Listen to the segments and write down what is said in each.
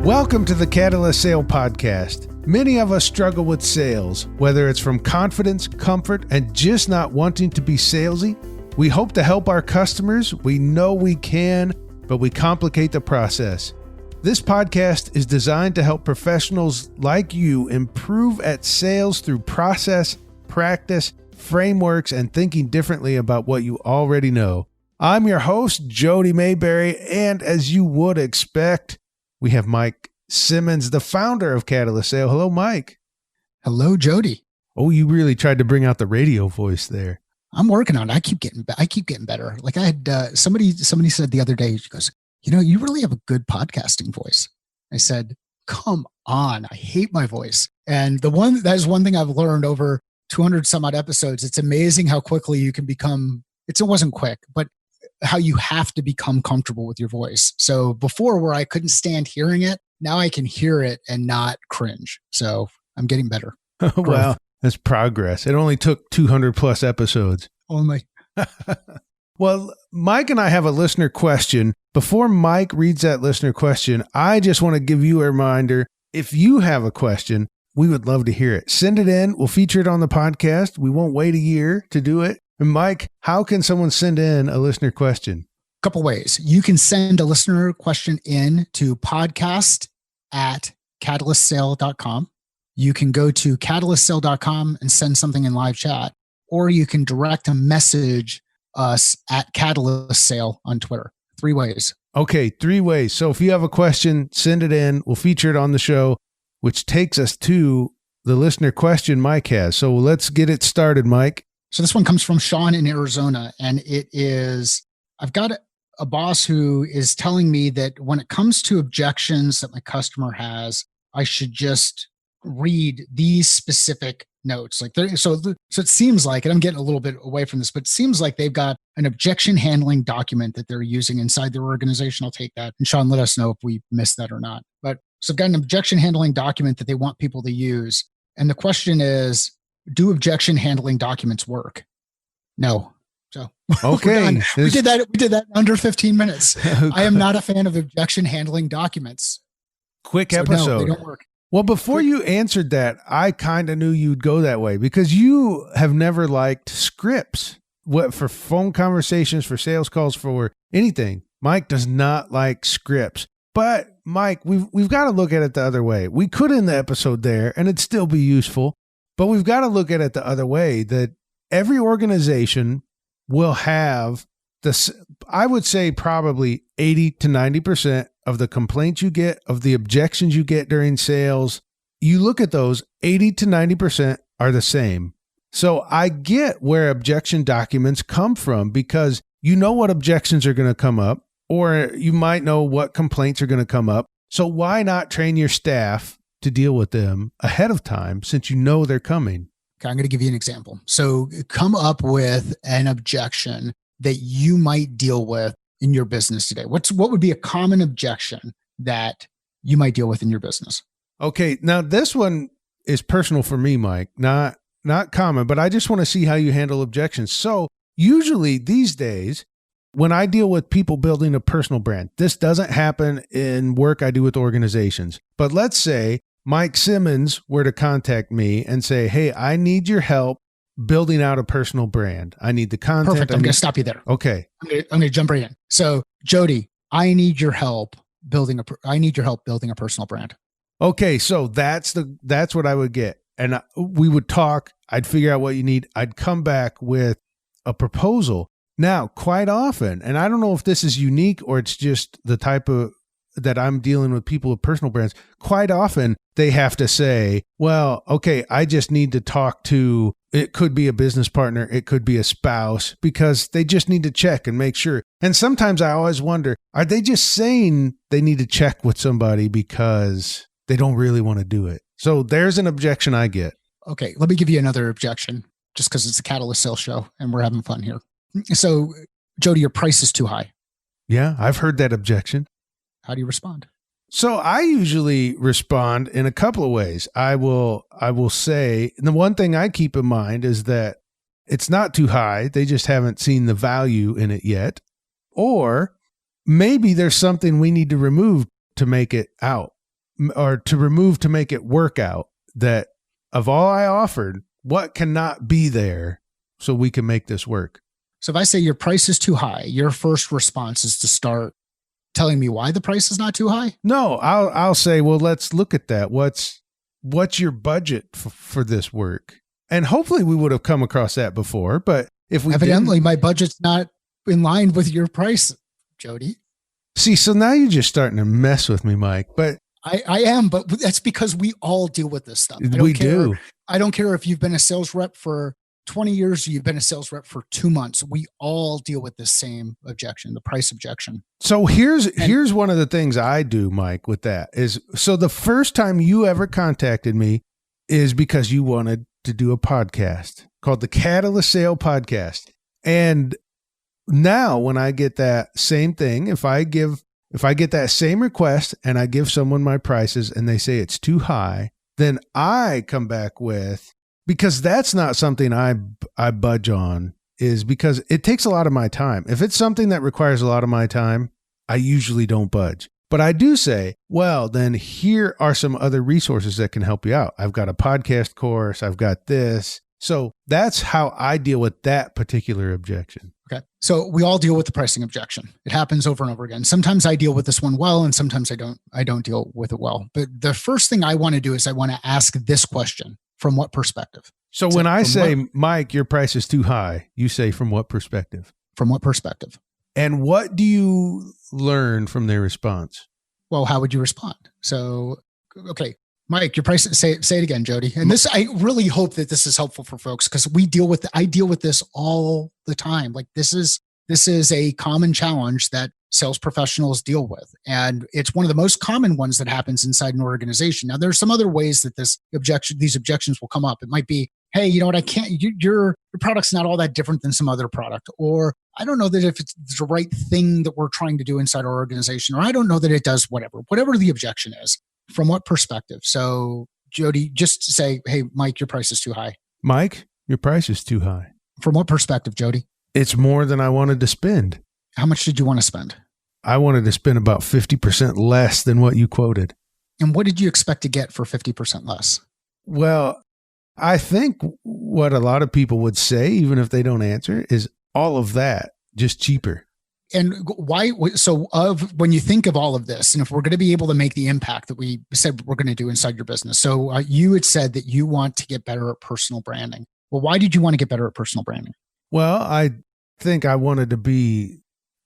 Welcome to the Catalyst Sale Podcast. Many of us struggle with sales, whether it's from confidence, comfort, and just not wanting to be salesy. We hope to help our customers. We know we can, but we complicate the process. This podcast is designed to help professionals like you improve at sales through process, practice, frameworks, and thinking differently about what you already know. I'm your host, Jody Mayberry, and as you would expect, we have Mike Simmons, the founder of Catalyst Sale. Hello, Mike. Hello, Jody. Oh, you really tried to bring out the radio voice there. I'm working on it. I keep getting better. Like I had somebody said the other day, she goes, you really have a good podcasting voice. I said, come on, I hate my voice. And that is one thing I've learned over 200 some odd episodes. It's amazing how quickly you can become, it wasn't quick, but how you have to become comfortable with your voice. So before, where I couldn't stand hearing it, now I can hear it and not cringe. So I'm getting better. Wow, that's progress. It only took 200 plus episodes. Only. Well, Mike and I have a listener question. Before Mike reads that listener question, I just want to give you a reminder. If you have a question, we would love to hear it. Send it in. We'll feature it on the podcast. We won't wait a year to do it. And Mike, how can someone send in a listener question? A couple ways. You can send a listener question in to podcast@catalystsale.com. You can go to catalystsale.com and send something in live chat, or you can direct a message us at Catalyst Sale on Twitter. 3 ways. Okay, 3 ways. So if you have a question, send it in. We'll feature it on the show, which takes us to the listener question Mike has. So let's get it started, Mike. So this one comes from Sean in Arizona, and it is, I've got a boss who is telling me that when it comes to objections that my customer has, I should just read these specific notes. So it seems like, and I'm getting a little bit away from this, but it seems like they've got an objection handling document that they're using inside their organization. I'll take that. And Sean, let us know if we missed that or not. But so I've got an objection handling document that they want people to use. And the question is, do objection handling documents work? No. So okay, we did that in under 15 minutes. I am not a fan of objection handling documents. Quick episode. No, they don't work. Well, before you answered that, I kind of knew you'd go that way because you have never liked scripts. What for phone conversations, for sales calls, for anything. Mike does not like scripts. But Mike, we've got to look at it the other way. We could end the episode there and it'd still be useful, but we've got to look at it the other way, that every organization will have this, I would say probably 80 to 90% of the complaints you get, of the objections you get during sales. You look at those, 80 to 90% are the same. So I get where objection documents come from because you know what objections are going to come up, or you might know what complaints are going to come up. So why not train your staff to deal with them ahead of time since you know they're coming? Okay, I'm going to give you an example. So come up with an objection that you might deal with in your business today. What would be a common objection that you might deal with in your business? Okay, now this one is personal for me, Mike, not common, but I just want to see how you handle objections. So usually these days, when I deal with people building a personal brand, this doesn't happen in work I do with organizations. But let's say Mike Simmons were to contact me and say, hey, I need your help building out a personal brand. I need the content. Perfect. I'm going to stop you there. Okay. I'm going to jump right in. So Jody, I need your help building a personal brand. Okay. So that's what I would get. And we would talk. I'd figure out what you need. I'd come back with a proposal. Now, quite often, and I don't know if this is unique or it's just the type of that I'm dealing with people with personal brands, quite often they have to say, well, okay, I just need to talk to, it could be a business partner, it could be a spouse, because they just need to check and make sure. And sometimes I always wonder, are they just saying they need to check with somebody because they don't really want to do it? So there's an objection I get. Okay, let me give you another objection just because it's a Catalyst Sales show and we're having fun here. So Jody, your price is too high. Yeah, I've heard that objection. How do you respond? So I usually respond in a couple of ways. I will say, and the one thing I keep in mind is that it's not too high. They just haven't seen the value in it yet. Or maybe there's something we need to remove to make it out. or to remove to make it work out that of all I offered, what cannot be there so we can make this work? So if I say your price is too high, your first response is to start telling me why the price is not too high? No, I'll say, well, let's look at that. What's your budget for this work? And hopefully we would have come across that before, but if we evidently didn't, my budget's not in line with your price, Jody. see, so now you're just starting to mess with me, Mike. But I am, but that's because we all deal with this stuff. we do. I don't care if you've been a sales rep for 20 years or you've been a sales rep for 2 months. We all deal with the same objection, the price objection. So here's one of the things I do, Mike, with that is, so the first time you ever contacted me is because you wanted to do a podcast called the Catalyst Sale Podcast. And now when I get that same thing, if I get that same request and I give someone my prices and they say it's too high, then I come back with, because that's not something I budge on, is because it takes a lot of my time. If it's something that requires a lot of my time, I usually don't budge. But I do say, well, then here are some other resources that can help you out. I've got a podcast course. I've got this. So that's how I deal with that particular objection. Okay. So we all deal with the pricing objection. It happens over and over again. Sometimes I deal with this one well, and sometimes I don't deal with it well. But the first thing I want to do is I want to ask this question: from what perspective? So when I say, Mike, your price is too high, you say, from what perspective? From what perspective? And what do you learn from their response? Well, how would you respond? So, okay, Mike, your price, say it again, Jody. And this, I really hope that this is helpful for folks, because I deal with this all the time. Like this is a common challenge that sales professionals deal with. And it's one of the most common ones that happens inside an organization. Now, there's some other ways that these objections will come up. It might be, hey, you know what? Your product's not all that different than some other product. Or I don't know that if it's the right thing that we're trying to do inside our organization, or I don't know that it does whatever the objection is. From what perspective? So Jody, just say, hey, Mike, your price is too high. Mike, your price is too high. From what perspective, Jody? It's more than I wanted to spend. How much did you want to spend? I wanted to spend about 50% less than what you quoted. And what did you expect to get for 50% less? Well, I think what a lot of people would say, even if they don't answer, is all of that, just cheaper. And why? So when you think of all of this, and if we're going to be able to make the impact that we said we're going to do inside your business. So you had said that you want to get better at personal branding. Well, why did you want to get better at personal branding? Well, I think I wanted to be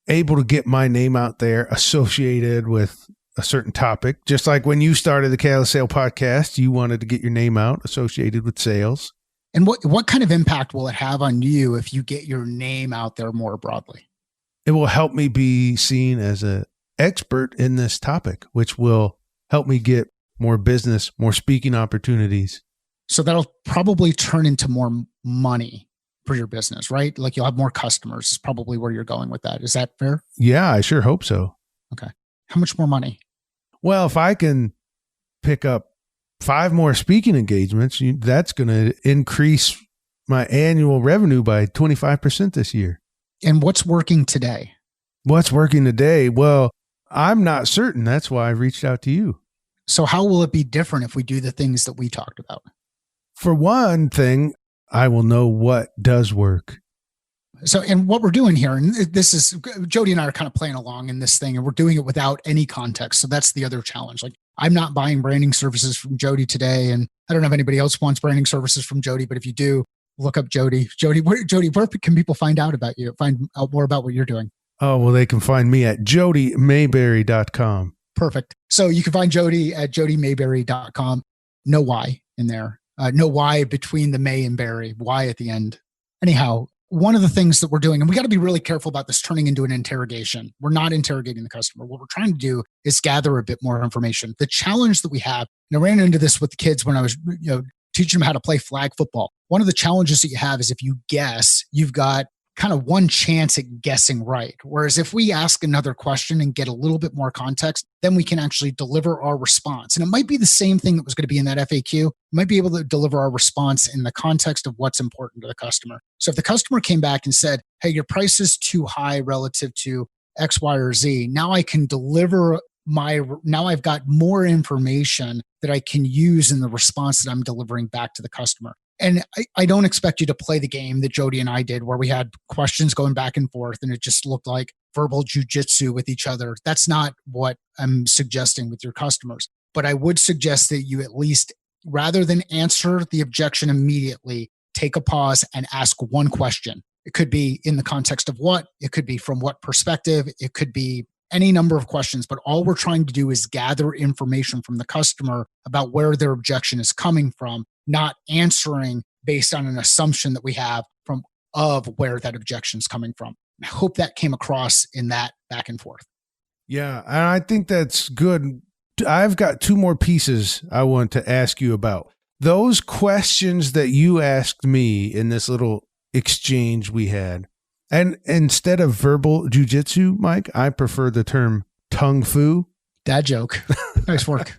able to get my name out there associated with a certain topic. Just like when you started the Catalyst Sale Podcast, you wanted to get your name out associated with sales. And what kind of impact will it have on you if you get your name out there more broadly? It will help me be seen as an expert in this topic, which will help me get more business, more speaking opportunities. So that'll probably turn into more money for your business, right? Like you'll have more customers, is probably where you're going with that. Is that fair? Yeah, I sure hope so. Okay. How much more money? Well, if I can pick up 5 more speaking engagements, that's going to increase my annual revenue by 25% this year. And what's working today? What's working today? Well, I'm not certain. That's why I reached out to you. So how will it be different if we do the things that we talked about? For one thing, I will know what does work. So, and what we're doing here, and this is, Jody and I are kind of playing along in this thing, and we're doing it without any context. So that's the other challenge. Like I'm not buying branding services from Jody today. And I don't know if anybody else wants branding services from Jody, but if you do, look up Jody. Jody, where can people find out about you? Find out more about what you're doing? Oh, well, they can find me at jodymayberry.com. Perfect. So you can find Jody at jodymayberry.com. No Y in there. No Y between the May and Berry. Y at the end. Anyhow, one of the things that we're doing, and we got to be really careful about this turning into an interrogation. We're not interrogating the customer. What we're trying to do is gather a bit more information. The challenge that we have, and I ran into this with the kids when I was, teaching them how to play flag football. One of the challenges that you have is if you guess, you've got kind of one chance at guessing right. Whereas if we ask another question and get a little bit more context, then we can actually deliver our response. And it might be the same thing that was going to be in that FAQ. We might be able to deliver our response in the context of what's important to the customer. So if the customer came back and said, hey, your price is too high relative to X, Y, or Z, now I can deliver now I've got more information that I can use in the response that I'm delivering back to the customer. And I don't expect you to play the game that Jody and I did where we had questions going back and forth and it just looked like verbal jujitsu with each other. That's not what I'm suggesting with your customers. But I would suggest that you at least, rather than answer the objection immediately, take a pause and ask one question. It could be in the context of what, it could be from what perspective, it could be any number of questions, but all we're trying to do is gather information from the customer about where their objection is coming from, not answering based on an assumption that we have of where that objection is coming from. I hope that came across in that back and forth. Yeah, and I think that's good. I've got two more pieces I want to ask you about. Those questions that you asked me in this little exchange we had, and instead of verbal jujitsu, Mike, I prefer the term tongue fu. Dad joke. Nice work.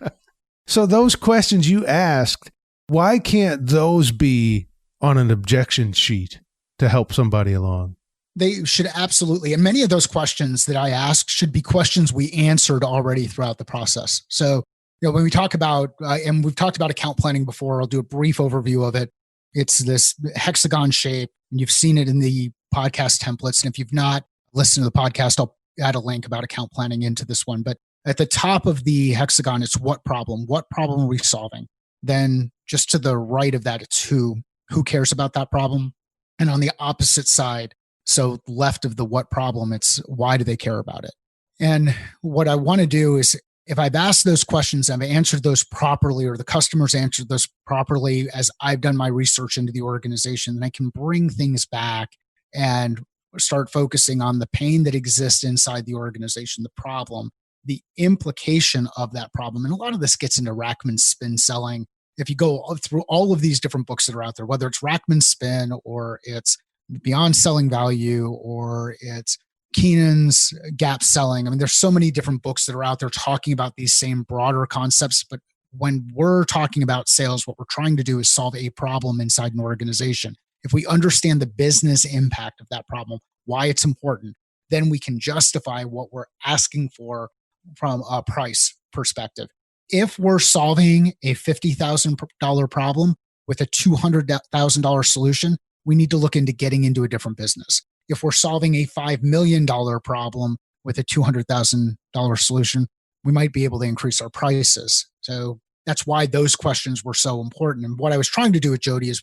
So those questions you asked, why can't those be on an objection sheet to help somebody along? They should absolutely. And many of those questions that I asked should be questions we answered already throughout the process. So, when we talk about, and we've talked about account planning before, I'll do a brief overview of it. It's this hexagon shape, and you've seen it in the podcast templates. And if you've not listened to the podcast, I'll add a link about account planning into this one. But at the top of the hexagon, it's what problem? What problem are we solving? Then just to the right of that, it's who cares about that problem? And on the opposite side, so left of the what problem, it's why do they care about it? And what I want to do is, if I've asked those questions, I've answered those properly, or the customers answered those properly as I've done my research into the organization, then I can bring things back and start focusing on the pain that exists inside the organization, the problem, the implication of that problem. And a lot of this gets into Rackman's spin selling. If you go through all of these different books that are out there, whether it's Rackman's spin or it's Beyond Selling Value or it's Keenan's gap selling. I mean, there's so many different books that are out there talking about these same broader concepts. But when we're talking about sales, what we're trying to do is solve a problem inside an organization. If we understand the business impact of that problem, why it's important, then we can justify what we're asking for from a price perspective. If we're solving a $50,000 problem with a $200,000 solution, we need to look into getting into a different business. If we're solving a $5 million problem with a $200,000 solution, we might be able to increase our prices. So that's why those questions were so important. And what I was trying to do with Jody is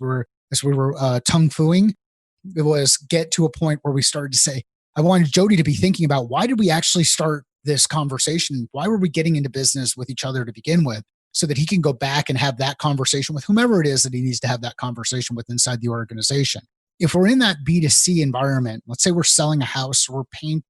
as we were tongue-fooing, it was get to a point where we started to say, I wanted Jody to be thinking about, why did we actually start this conversation? Why were we getting into business with each other to begin with? So that he can go back and have that conversation with whomever it is that he needs to have that conversation with inside the organization. If we're in that B2C environment, let's say we're selling a house or paint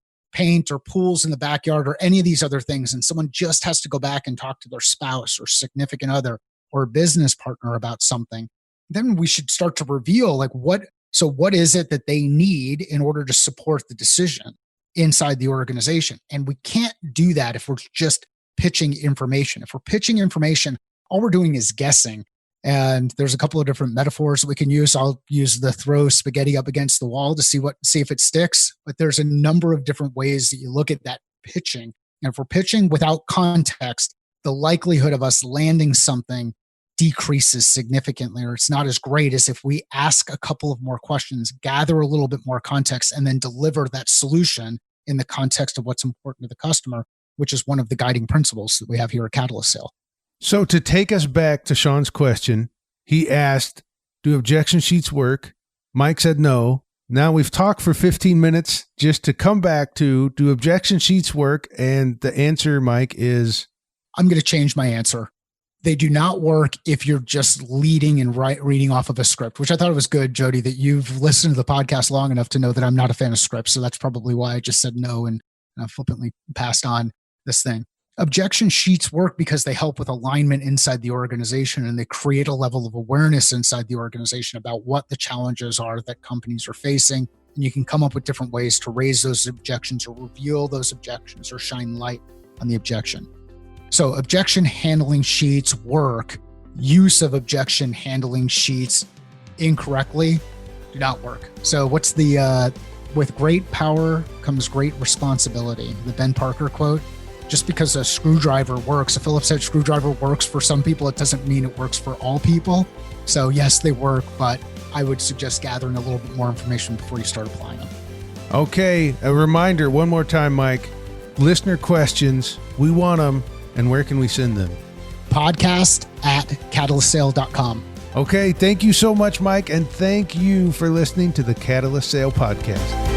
or pools in the backyard or any of these other things, and someone just has to go back and talk to their spouse or significant other or a business partner about something, then we should start to reveal what is it that they need in order to support the decision inside the organization. And we can't do that if we're just pitching information. If we're pitching information, all we're doing is guessing. And there's a couple of different metaphors that we can use. I'll use the throw spaghetti up against the wall to see if it sticks. But there's a number of different ways that you look at that pitching. And if we're pitching without context, the likelihood of us landing something decreases significantly, or it's not as great as if we ask a couple of more questions, gather a little bit more context, and then deliver that solution in the context of what's important to the customer, which is one of the guiding principles that we have here at Catalyst Sale. So to take us back to Sean's question, he asked, do objection sheets work? Mike said no. Now we've talked for 15 minutes just to come back to, do objection sheets work? And the answer, Mike, is? I'm going to change my answer. They do not work if you're just leading and reading off of a script, which I thought it was good, Jody, that you've listened to the podcast long enough to know that I'm not a fan of scripts. So that's probably why I just said no and flippantly passed on this thing. Objection sheets work because they help with alignment inside the organization, and they create a level of awareness inside the organization about what the challenges are that companies are facing. And you can come up with different ways to raise those objections or reveal those objections or shine light on the objection. So objection handling sheets work. Use of objection handling sheets incorrectly do not work. So what's the, with great power comes great responsibility, the Ben Parker quote. just because a screwdriver works, a Phillips head screwdriver works for some people, it doesn't mean it works for all people. So yes, they work, but I would suggest gathering a little bit more information before you start applying them. Okay, a reminder one more time, Mike. Listener questions, we want them, and where can we send them? Podcast@catalystsale.com. Okay, thank you so much, Mike, and thank you for listening to the Catalyst Sale Podcast.